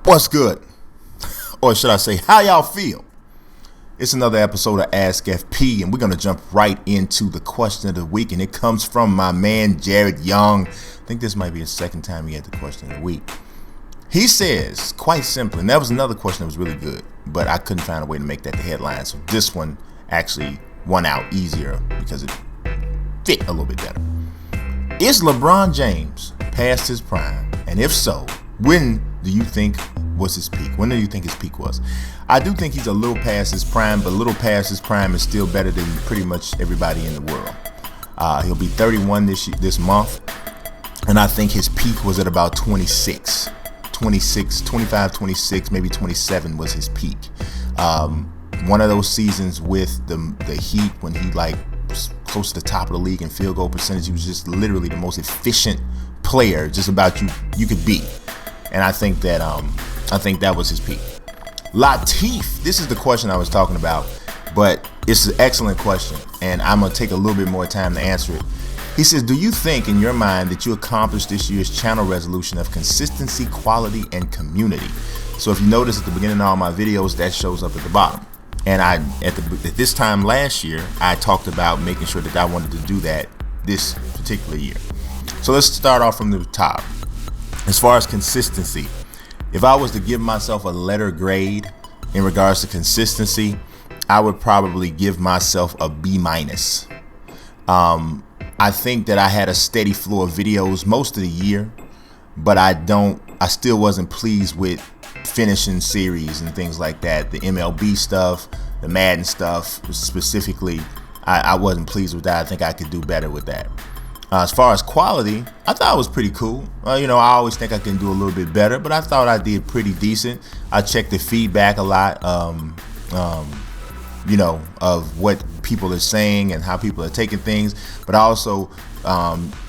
What's good? Or should I say, how y'all feel? It's another episode of Ask FP, and we're going to jump right into the question of the week, and it comes from my man, Jared Young. I think this might be the second time he had the question of the week. He says, quite simply, and that was another question that was really good, but I couldn't find a way to make that the headline, so this one actually won out easier because it fit a little bit better. Is LeBron James past his prime? And if so, when do you think was his peak? When do you think his peak was? I do think he's a little past his prime, but a little past his prime is still better than pretty much everybody in the world. He'll be 31 this month, and I think his peak was at about 25, 26, maybe 27 was his peak. One of those seasons with the Heat when he was close to the top of the league in field goal percentage. He was just literally the most efficient player just about you could be. And I think that was his peak. Latif, this is the question I was talking about, but it's an excellent question, and I'm going to take a little bit more time to answer it. He says, do you think in your mind that you accomplished this year's channel resolution of consistency, quality, and community? So if you notice at the beginning of all my videos, that shows up at the bottom. And at this time last year, I talked about making sure that I wanted to do that this particular year. So let's start off from the top. As far as consistency, if I was to give myself a letter grade in regards to consistency, I would probably give myself a B-. I think that I had a steady flow of videos most of the year, but I still wasn't pleased with finishing series and things like that. The MLB stuff, the Madden stuff specifically, I wasn't pleased with that. I think I could do better with that. As far as quality, I thought it was pretty cool. I always think I can do a little bit better, but I thought I did pretty decent. I checked the feedback a lot, of what people are saying and how people are taking things. But I also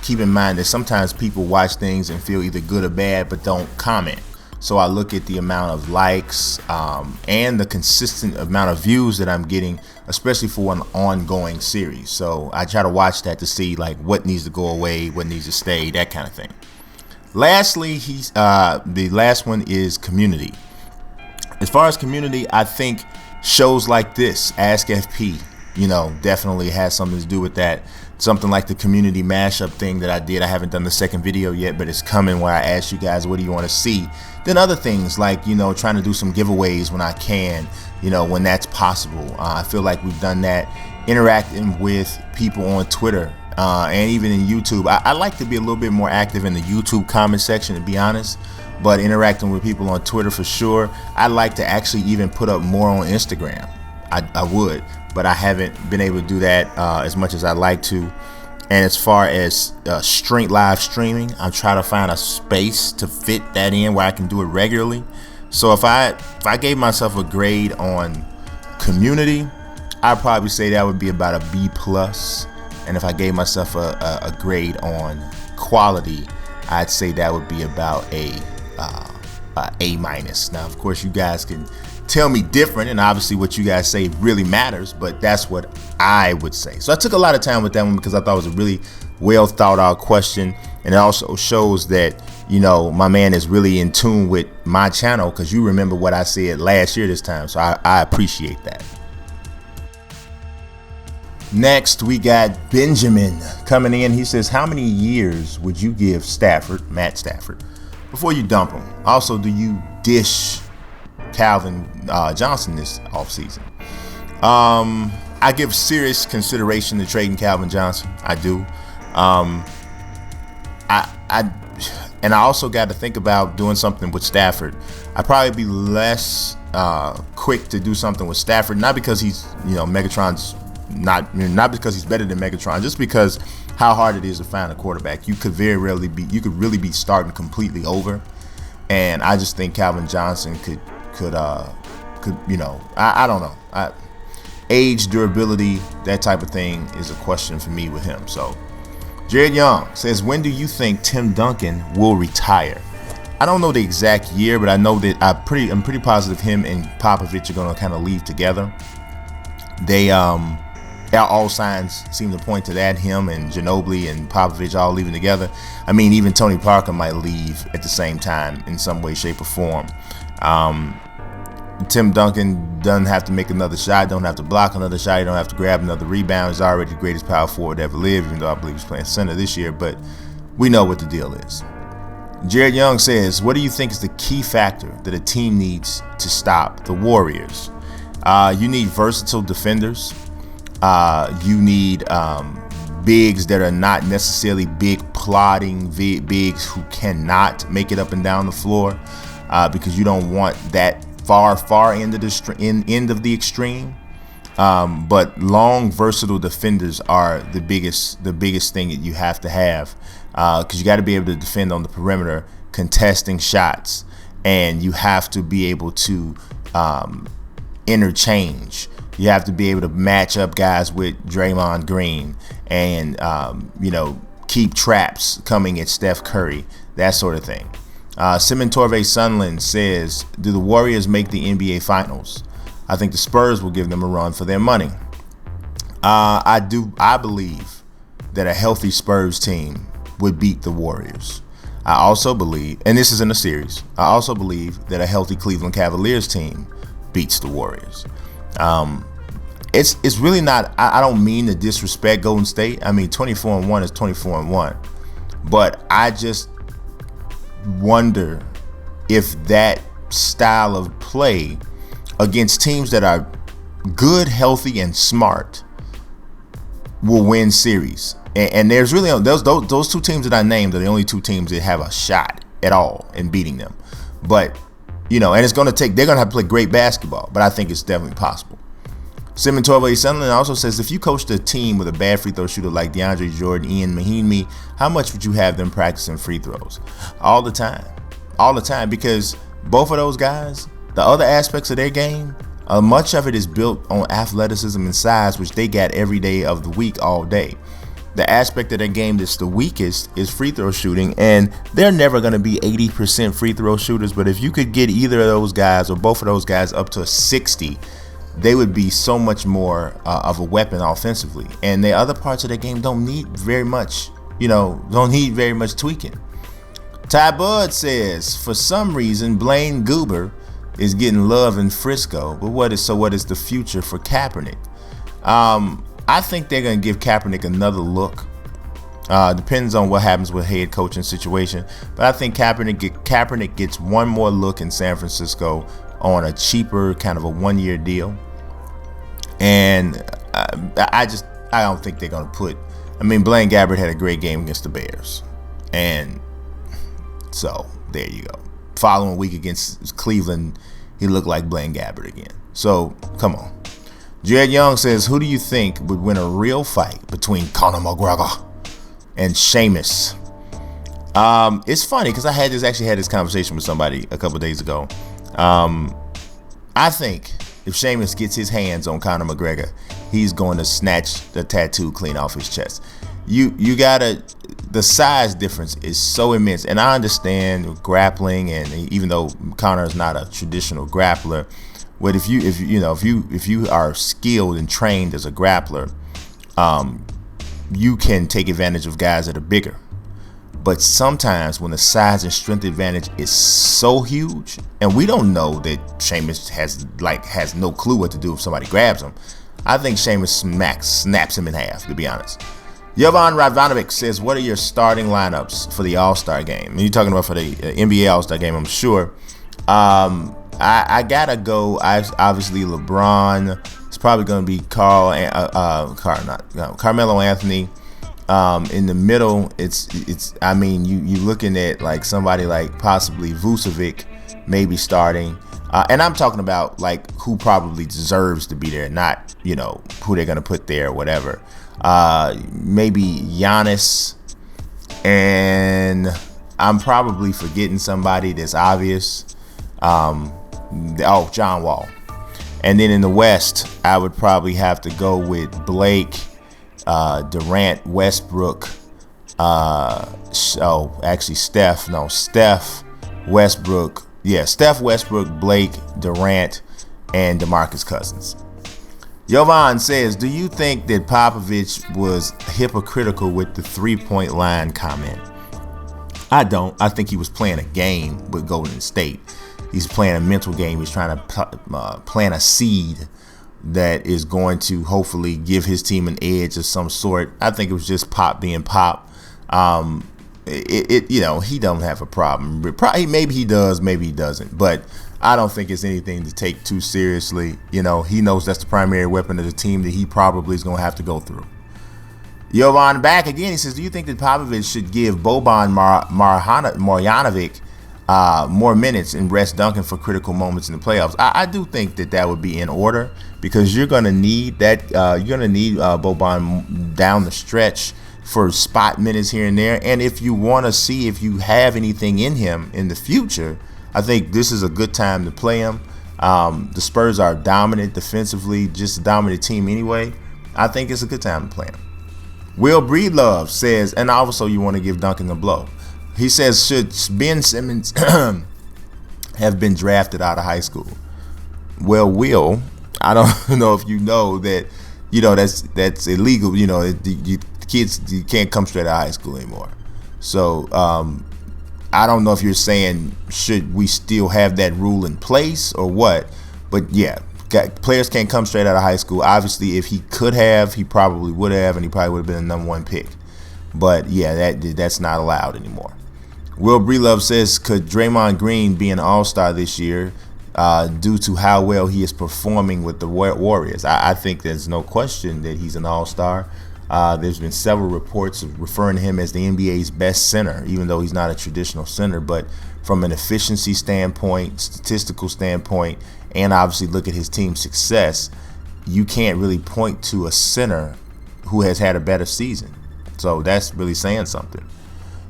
keep in mind that sometimes people watch things and feel either good or bad, but don't comment. So I look at the amount of likes and the consistent amount of views that I'm getting, especially for an ongoing series. So I try to watch that to see what needs to go away, what needs to stay, that kind of thing. Lastly, the last one is community. As far as community, I think shows like this, Ask FP, definitely has something to do with that. Something like the community mashup thing that I did. I haven't done the second video yet, but it's coming where I ask you guys, what do you want to see? Then other things like, trying to do some giveaways when I can, when that's possible. I feel like we've done that, interacting with people on Twitter and even in YouTube. I like to be a little bit more active in the YouTube comment section, to be honest, but interacting with people on Twitter for sure. I like to actually even put up more on Instagram. I would, but I haven't been able to do that as much as I'd like to. And as far as live streaming, I'm trying to find a space to fit that in where I can do it regularly. So if I gave myself a grade on community, I'd probably say that would be about a B+. And if I gave myself a grade on quality, I'd say that would be about a A-. Now, of course, you guys can tell me different, and obviously what you guys say really matters, but that's what I would say. So I took a lot of time with that one because I thought it was a really well thought out question, and it also shows that my man is really in tune with my channel, because you remember what I said last year this time, so I appreciate that. Next, we got Benjamin coming in. He says, how many years would you give Matt Stafford, before you dump him? Also, do you dish Calvin Johnson this offseason? I give serious consideration to trading Calvin Johnson. I do. And I also got to think about doing something with Stafford. I'd probably be less quick to do something with Stafford, not because he's Megatron's not because he's better than Megatron, just because how hard it is to find a quarterback. You could really be starting completely over, and I just think Calvin Johnson could I don't know. Age, durability, that type of thing is a question for me with him. So Jared Young says, when do you think Tim Duncan will retire? I don't know the exact year, but I know that I'm pretty positive him and Popovich are going to kind of leave together. All signs seem to point to that, him and Ginobili and Popovich all leaving together. I mean, even Tony Parker might leave at the same time in some way, shape, or form. Tim Duncan doesn't have to make another shot, don't have to block another shot, he don't have to grab another rebound. He's already the greatest power forward to ever live, even though I believe he's playing center this year, but we know what the deal is. Jared Young says, what do you think is the key factor that a team needs to stop the Warriors? You need versatile defenders. You need bigs that are not necessarily big plodding bigs who cannot make it up and down the floor, because you don't want that far end of the extreme. But long, versatile defenders are the biggest thing that you have to have, because you got to be able to defend on the perimeter, contesting shots, and you have to be able to interchange. You have to be able to match up guys with Draymond Green and keep traps coming at Steph Curry, that sort of thing. Simon Torvey Sunland says, do the Warriors make the NBA Finals? I think the Spurs will give them a run for their money. I believe that a healthy Spurs team would beat the Warriors. I also believe, and this is in a series, I also believe that a healthy Cleveland Cavaliers team beats the Warriors. It's really not, I don't mean to disrespect Golden State. I mean, 24-1 is 24-1. But I just wonder if that style of play against teams that are good, healthy, and smart will win series. And there's really those two teams that I named are the only two teams that have a shot at all in beating them. But and it's they're gonna have to play great basketball. But I think it's definitely possible. Simon Torvey Sunderland also says, if you coached a team with a bad free throw shooter like DeAndre Jordan, Ian Mahinmi, how much would you have them practicing free throws? All the time, because both of those guys, the other aspects of their game, much of it is built on athleticism and size, which they got every day of the week, all day. The aspect of their game that's the weakest is free throw shooting, and they're never going to be 80% free throw shooters, but if you could get either of those guys or both of those guys up to 60, they would be so much more of a weapon offensively. And the other parts of the game don't need very much, tweaking. Ty Bud says, for some reason, Blaine Goober is getting love in Frisco, but what is the future for Kaepernick? I think they're going to give Kaepernick another look. Depends on what happens with head coaching situation. But I think Kaepernick gets one more look in San Francisco on a cheaper kind of a one-year deal. And I don't think they're going to put. I mean, Blaine Gabbert had a great game against the Bears, and so there you go. Following week against Cleveland, he looked like Blaine Gabbert again. So come on. Jared Young says, who do you think would win a real fight between Conor McGregor and Sheamus? It's funny because I had this conversation with somebody a couple days ago. I think if Sheamus gets his hands on Conor McGregor, he's going to snatch the tattoo clean off his chest. The size difference is so immense, and I understand grappling, and even though Conor is not a traditional grappler, but if you are skilled and trained as a grappler, you can take advantage of guys that are bigger. But sometimes when the size and strength advantage is so huge, and we don't know that Sheamus has no clue what to do if somebody grabs him, I think Sheamus snaps him in half, to be honest. Jovan Radvanovic says, what are your starting lineups for the All-Star game? And you're talking about for the NBA All-Star game, I'm sure. I gotta go. Obviously, LeBron. It's probably going to be Carmelo Anthony. In the middle, you're looking at like somebody like possibly Vucevic maybe starting. And I'm talking about like who probably deserves to be there, not who they're going to put there or whatever. Maybe Giannis, and I'm probably forgetting somebody that's obvious. John Wall. And then in the West, I would probably have to go with Blake, Durant, Westbrook. Steph, Westbrook. Yeah, Steph, Westbrook, Blake, Durant, and DeMarcus Cousins. Jovan says, do you think that Popovich was hypocritical with the three-point line comment? I don't. I think he was playing a game with Golden State. He's playing a mental game. He's trying to plant a seed that is going to hopefully give his team an edge of some sort. I think it was just Pop being Pop. He don't have a problem. Maybe he does, maybe he doesn't. But I don't think it's anything to take too seriously. He knows that's the primary weapon of the team that he probably is going to have to go through. Jovan back again. He says, do you think that Popovich should give Boban Marjanovic more minutes and rest Duncan for critical moments in the playoffs? I do think that would be in order, because you're going to need that. You're going to need Boban down the stretch for spot minutes here and there. And if you want to see if you have anything in him in the future, I think this is a good time to play him. The Spurs are dominant defensively, just a dominant team anyway. I think it's a good time to play him. Will Breedlove says, and also you want to give Duncan a blow. He says, should Ben Simmons have been drafted out of high school? Well, Will, I don't know if you know that, that's illegal. Kids, you can't come straight out of high school anymore. So I don't know if you're saying should we still have that rule in place or what. But yeah, players can't come straight out of high school. Obviously, if he could have, he probably would have, and he probably would have been the number one pick. But yeah, that's not allowed anymore. Will Breelove says, could Draymond Green be an all-star this year due to how well he is performing with the Warriors? I think there's no question that he's an all-star. There's been several reports referring to him as the NBA's best center, even though he's not a traditional center. But from an efficiency standpoint, statistical standpoint, and obviously look at his team's success, you can't really point to a center who has had a better season. So that's really saying something.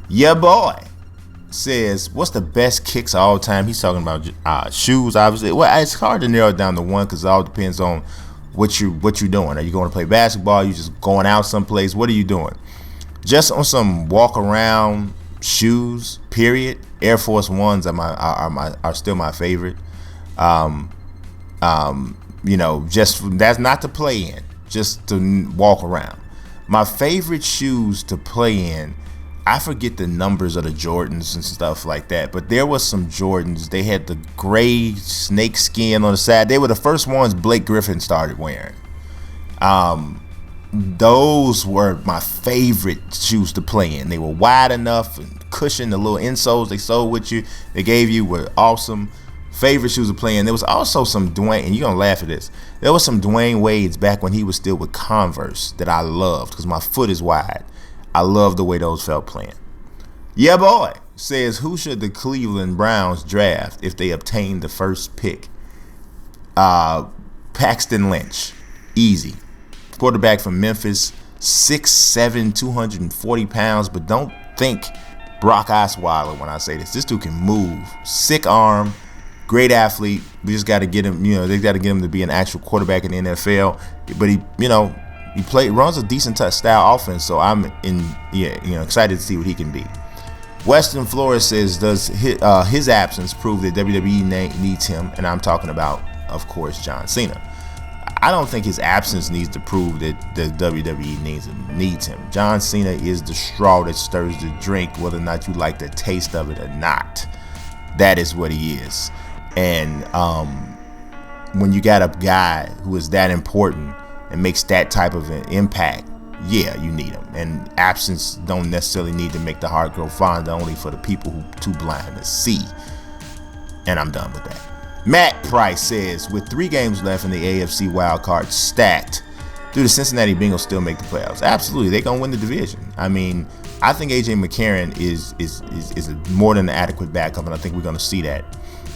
Yeah, boy says, what's the best kicks of all time? He's talking about shoes, obviously. Well, it's hard to narrow it down to one because it all depends on what you're doing. Are you going to play basketball? Are you just going out someplace? What are you doing? Just on some walk around shoes, period. Air Force Ones are still my favorite. Just that's not to play in, just to walk around. My favorite shoes to play in, I forget the numbers of the Jordans and stuff like that, but there was some Jordans. They had the gray snake skin on the side. They were the first ones Blake Griffin started wearing. Those were my favorite shoes to play in. They were wide enough and cushioned. The little insoles they sold with you, they gave you, were awesome. Favorite shoes to play in. There was also some Dwayne, and you're going to laugh at this. There was some Dwayne Wade's back when he was still with Converse that I loved because my foot is wide. I love the way those felt playing. Yeah, boy says, who should the Cleveland Browns draft if they obtain the first pick? Paxton Lynch. Easy. Quarterback from Memphis. 6'7", 240 pounds. But don't think Brock Osweiler when I say this. This dude can move. Sick arm. Great athlete. We just got to get him, they got to get him to be an actual quarterback in the NFL. But he runs a decent style offense, so I'm excited to see what he can be. Weston Flores says, does his absence prove that WWE needs him? And I'm talking about, of course, John Cena. I don't think his absence needs to prove that the WWE needs him. John Cena is the straw that stirs the drink, whether or not you like the taste of it or not. That is what he is. And when you got a guy who is that important and makes that type of an impact, yeah, you need him. And absence don't necessarily need to make the heart grow fonder, only for the people who too blind to see. And I'm done with that. Matt Price says, with 3 games left in the AFC wildcard stacked, do the Cincinnati Bengals still make the playoffs? Absolutely, they're gonna win the division. I mean, I think AJ McCarron is a more than an adequate backup, and I think we're gonna see that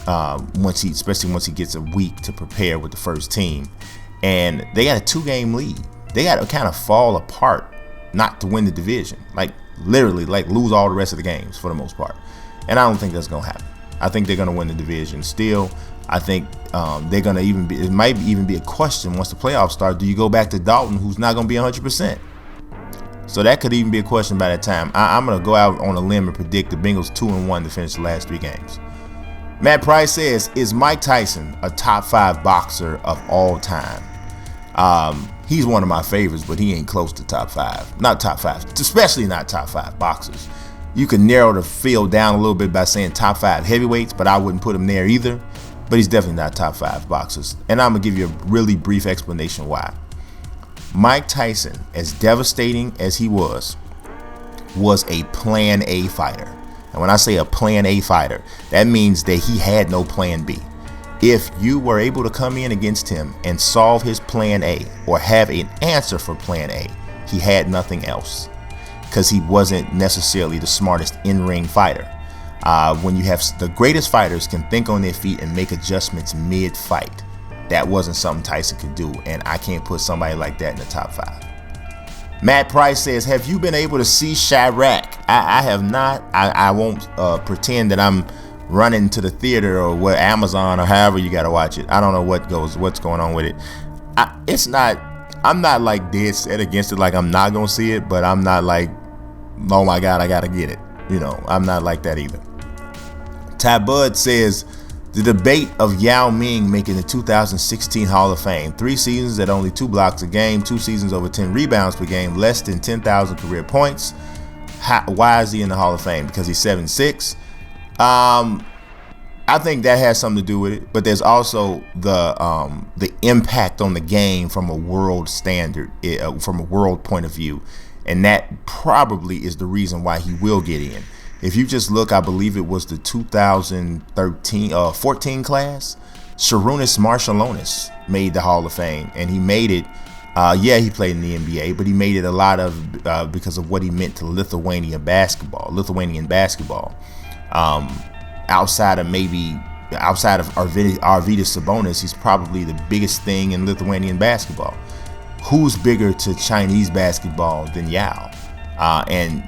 especially once he gets a week to prepare with the first team. And they got a 2-game lead. They got to kind of fall apart not to win the division. Like literally, lose all the rest of the games for the most part. And I don't think that's gonna happen. I think they're gonna win the division still. I think they're gonna it might even be a question once the playoffs start. Do you go back to Dalton, who's not gonna be 100%? So that could even be a question by that time. I'm gonna go out on a limb and predict the Bengals 2-1 to finish the last 3 games. Matt Price says, is Mike Tyson a top 5 boxer of all time? He's one of my favorites, but he ain't close to top 5. Not top 5, especially not top 5 boxers. You can narrow the field down a little bit by saying top 5 heavyweights, but I wouldn't put him there either. But he's definitely not top 5 boxers. And I'm going to give you a really brief explanation why. Mike Tyson, as devastating as he was a plan A fighter. And when I say a plan A fighter, that means that he had no plan B. If you were able to come in against him and solve his plan A or have an answer for plan A, he had nothing else, because he wasn't necessarily the smartest in-ring fighter. When you have the greatest fighters can think on their feet and make adjustments mid-fight, that wasn't something Tyson could do, and I can't put somebody like that in the top 5. Matt Price says, have you been able to see Chirac? I have not. I won't pretend that I'm running to the theater or what, Amazon or however you got to watch it. I don't know what's going on with it. I'm not like dead set against it, like I'm not going to see it, but I'm not like, oh my God, I got to get it. I'm not like that either. Ty Bud says, the debate of Yao Ming making the 2016 Hall of Fame. 3 seasons at only 2 blocks a game, 2 seasons over 10 rebounds per game, less than 10,000 career points. Why is he in the Hall of Fame? Because he's 7'6". I think that has something to do with it, but there's also the impact on the game from a world standard, from a world point of view, and that probably is the reason why he will get in. If you just look, I believe it was the 14 class, Sharunas Marshallonis made the Hall of Fame, and he made it. He played in the NBA, but he made it a lot of because of what he meant to Lithuanian basketball. Outside of Arvydas Sabonis, he's probably the biggest thing in Lithuanian basketball. Who's bigger to Chinese basketball than Yao? And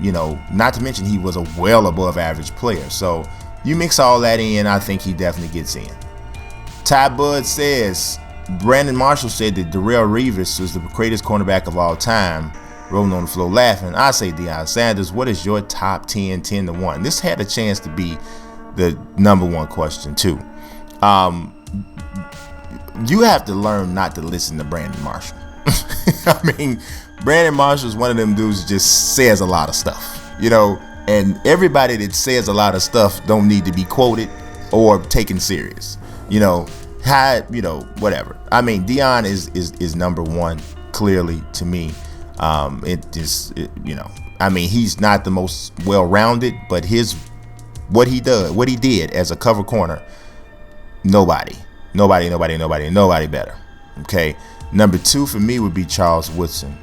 not to mention he was a well above average player. So you mix all that in, I think he definitely gets in. Ty Bud says, Brandon Marshall said that Darrell Revis was the greatest cornerback of all time. Rolling on the floor laughing. I say Deion Sanders. What is your top 10, 10-1? This had a chance to be the number 1 question too. You have to learn not to listen to Brandon Marshall. I mean, Brandon Marshall is one of them dudes who just says a lot of stuff, and everybody that says a lot of stuff don't need to be quoted or taken serious, whatever. I mean, Deion is number 1 clearly to me. I mean, he's not the most well-rounded, but what he did as a cover corner, nobody better. Okay. Number 2 for me would be Charles Woodson.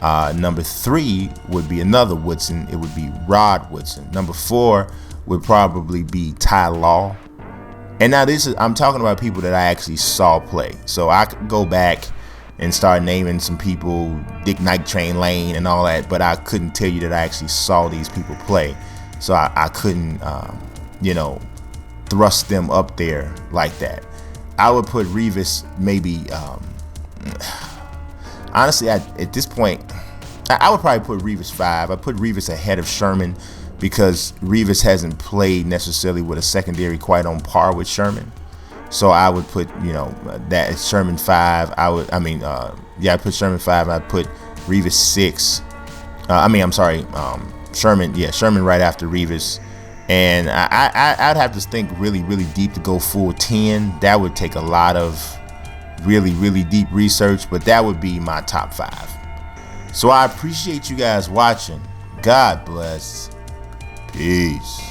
Number 3 would be another Woodson. It would be Rod Woodson. Number 4 would probably be Ty Law. And now I'm talking about people that I actually saw play. So I could go back and start naming some people, Dick Night Train Lane and all that, but I couldn't tell you that I actually saw these people play. So I couldn't, thrust them up there like that. I would put Revis maybe, honestly, at this point, I would probably put Revis 5. I put Revis ahead of Sherman because Revis hasn't played necessarily with a secondary quite on par with Sherman. So I would put, that Sherman 5. I put Sherman 5. I'd put Revis 6. Sherman right after Revis. And I'd have to think really, really deep to go full 10. That would take a lot of really, really deep research, but that would be my top 5. So I appreciate you guys watching. God bless. Peace.